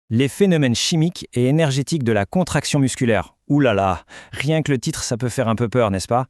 Les phénomènes chimiques et énergétiques de la contraction musculaire. Ouh là là, rien que le titre, ça peut faire un peu peur, n'est-ce pas?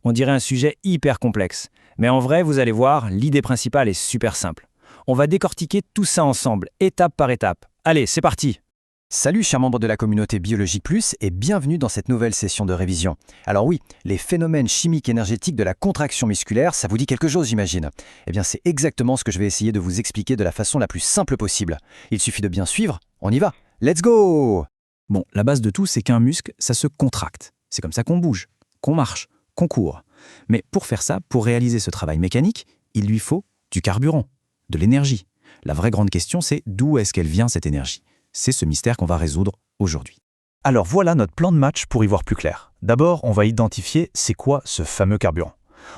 On dirait un sujet hyper complexe. Mais en vrai, vous allez voir, l'idée principale est super simple. On va décortiquer tout ça ensemble, étape par étape. Allez, c'est parti! Salut chers membres de la communauté Biologie Plus et bienvenue dans cette nouvelle session de révision. Alors oui, les phénomènes chimiques énergétiques de la contraction musculaire, ça vous dit quelque chose j'imagine? Eh bien c'est exactement ce que je vais essayer de vous expliquer de la façon la plus simple possible. Il suffit de bien suivre, on y va, let's go! Bon, la base de tout, c'est qu'un muscle, ça se contracte. C'est comme ça qu'on bouge, qu'on marche, qu'on court. Mais pour faire ça, pour réaliser ce travail mécanique, il lui faut du carburant, de l'énergie. La vraie grande question, c'est d'où est-ce qu'elle vient cette énergie? C'est ce mystère qu'on va résoudre aujourd'hui. Alors voilà notre plan de match pour y voir plus clair. D'abord, on va identifier c'est quoi ce fameux carburant.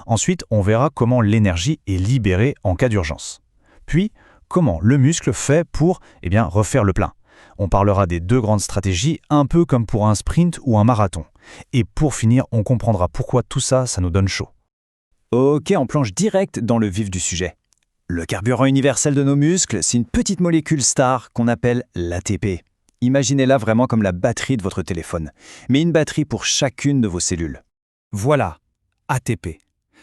Ensuite, on verra comment l'énergie est libérée en cas d'urgence. Puis, comment le muscle fait pour refaire le plein. On parlera des deux grandes stratégies, un peu comme pour un sprint ou un marathon. Et pour finir, on comprendra pourquoi tout ça, ça nous donne chaud. Ok, on plonge direct dans le vif du sujet. Le carburant universel de nos muscles, c'est une petite molécule star qu'on appelle l'ATP. Imaginez-la vraiment comme la batterie de votre téléphone, mais une batterie pour chacune de vos cellules. Voilà, ATP.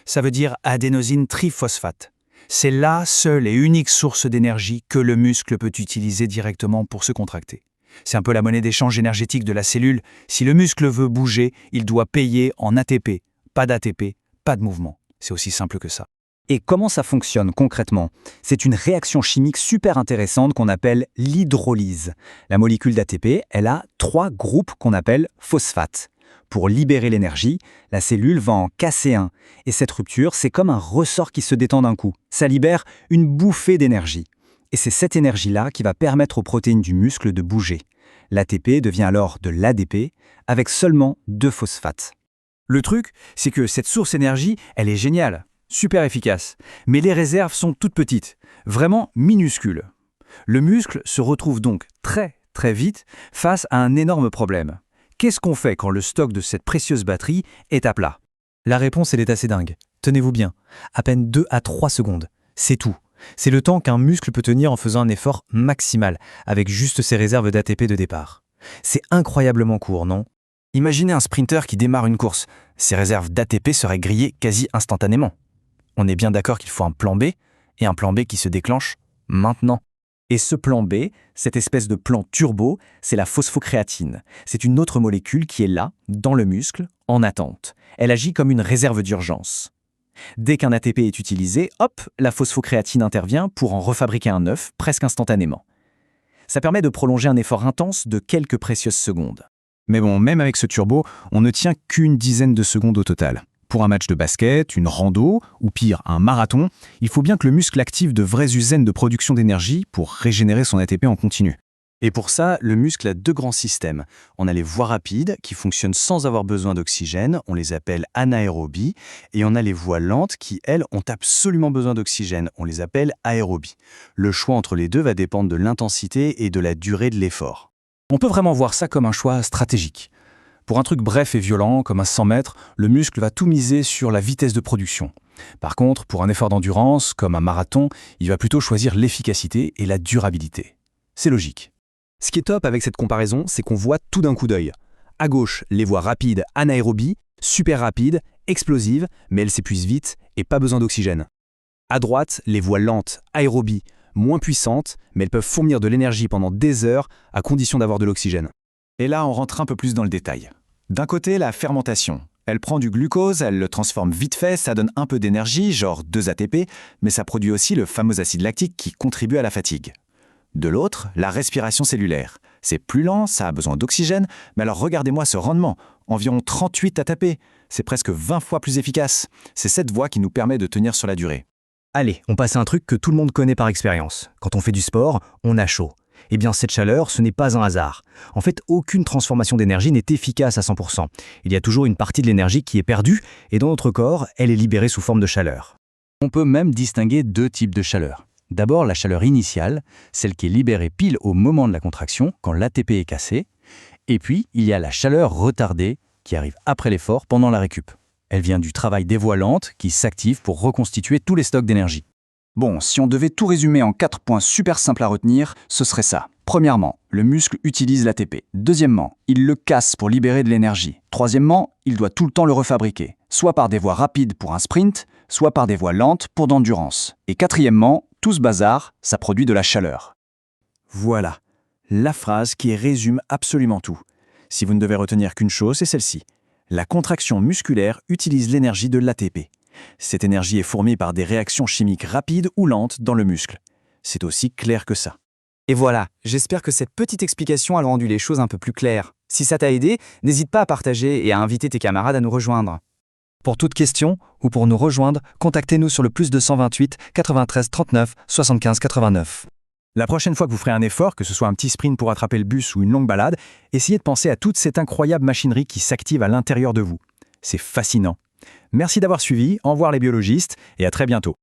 Ça veut dire adénosine triphosphate. C'est la seule et unique source d'énergie que le muscle peut utiliser directement pour se contracter. C'est un peu la monnaie d'échange énergétique de la cellule. Si le muscle veut bouger, il doit payer en ATP. Pas d'ATP, pas de mouvement. C'est aussi simple que ça. Et comment ça fonctionne concrètement? C'est une réaction chimique super intéressante qu'on appelle l'hydrolyse. La molécule d'ATP, elle a 3 groupes qu'on appelle phosphates. Pour libérer l'énergie, la cellule va en casser un. Et cette rupture, c'est comme un ressort qui se détend d'un coup. Ça libère une bouffée d'énergie. Et c'est cette énergie-là qui va permettre aux protéines du muscle de bouger. L'ATP devient alors de l'ADP avec seulement 2 phosphates. Le truc, c'est que cette source d'énergie, elle est géniale. Super efficace, mais les réserves sont toutes petites, vraiment minuscules. Le muscle se retrouve donc très vite face à un énorme problème. Qu'est-ce qu'on fait quand le stock de cette précieuse batterie est à plat? La réponse, elle est assez dingue. Tenez-vous bien, à peine 2 à 3 secondes. C'est tout. C'est le temps qu'un muscle peut tenir en faisant un effort maximal, avec juste ses réserves d'ATP de départ. C'est incroyablement court, non? Imaginez un sprinter qui démarre une course. Ses réserves d'ATP seraient grillées quasi instantanément. On est bien d'accord qu'il faut un plan B, et un plan B qui se déclenche maintenant. Et ce plan B, cette espèce de plan turbo, c'est la phosphocréatine. C'est une autre molécule qui est là, dans le muscle, en attente. Elle agit comme une réserve d'urgence. Dès qu'un ATP est utilisé, hop, la phosphocréatine intervient pour en refabriquer un neuf presque instantanément. Ça permet de prolonger un effort intense de quelques précieuses secondes. Mais bon, même avec ce turbo, on ne tient qu'une dizaine de secondes au total. Pour un match de basket, une rando, ou pire, un marathon, il faut bien que le muscle active de vraies usaines de production d'énergie pour régénérer son ATP en continu. Et pour ça, le muscle a 2 grands systèmes. On a les voies rapides qui fonctionnent sans avoir besoin d'oxygène, on les appelle anaérobies, et on a les voies lentes qui, elles, ont absolument besoin d'oxygène, on les appelle aérobies. Le choix entre les deux va dépendre de l'intensité et de la durée de l'effort. On peut vraiment voir ça comme un choix stratégique. Pour un truc bref et violent, comme un 100 mètres, le muscle va tout miser sur la vitesse de production. Par contre, pour un effort d'endurance, comme un marathon, il va plutôt choisir l'efficacité et la durabilité. C'est logique. Ce qui est top avec cette comparaison, c'est qu'on voit tout d'un coup d'œil. À gauche, les voies rapides anaérobies, super rapides, explosives, mais elles s'épuisent vite et pas besoin d'oxygène. À droite, les voies lentes aérobies, moins puissantes, mais elles peuvent fournir de l'énergie pendant des heures à condition d'avoir de l'oxygène. Et là, on rentre un peu plus dans le détail. D'un côté, la fermentation. Elle prend du glucose, elle le transforme vite fait, ça donne un peu d'énergie, genre 2 ATP, mais ça produit aussi le fameux acide lactique qui contribue à la fatigue. De l'autre, la respiration cellulaire. C'est plus lent, ça a besoin d'oxygène, mais alors regardez-moi ce rendement, environ 38 ATP. C'est presque 20 fois plus efficace. C'est cette voie qui nous permet de tenir sur la durée. Allez, on passe à un truc que tout le monde connaît par expérience. Quand on fait du sport, on a chaud. Eh bien, cette chaleur, ce n'est pas un hasard. En fait, aucune transformation d'énergie n'est efficace à 100%. Il y a toujours une partie de l'énergie qui est perdue, et dans notre corps, elle est libérée sous forme de chaleur. On peut même distinguer 2 types de chaleur. D'abord, la chaleur initiale, celle qui est libérée pile au moment de la contraction, quand l'ATP est cassé. Et puis, il y a la chaleur retardée, qui arrive après l'effort, pendant la récup. Elle vient du travail des voies lentes, qui s'activent pour reconstituer tous les stocks d'énergie. Bon, si on devait tout résumer en 4 points super simples à retenir, ce serait ça. Premièrement, le muscle utilise l'ATP. Deuxièmement, il le casse pour libérer de l'énergie. Troisièmement, il doit tout le temps le refabriquer, soit par des voies rapides pour un sprint, soit par des voies lentes pour d'endurance. Et quatrièmement, tout ce bazar, ça produit de la chaleur. Voilà, la phrase qui résume absolument tout. Si vous ne devez retenir qu'une chose, c'est celle-ci. La contraction musculaire utilise l'énergie de l'ATP. Cette énergie est fournie par des réactions chimiques rapides ou lentes dans le muscle. C'est aussi clair que ça. Et voilà, j'espère que cette petite explication a rendu les choses un peu plus claires. Si ça t'a aidé, n'hésite pas à partager et à inviter tes camarades à nous rejoindre. Pour toute question ou pour nous rejoindre, contactez-nous sur le +228 93 39 75 89. La prochaine fois que vous ferez un effort, que ce soit un petit sprint pour attraper le bus ou une longue balade, essayez de penser à toute cette incroyable machinerie qui s'active à l'intérieur de vous. C'est fascinant. Merci d'avoir suivi, au revoir les biologistes et à très bientôt.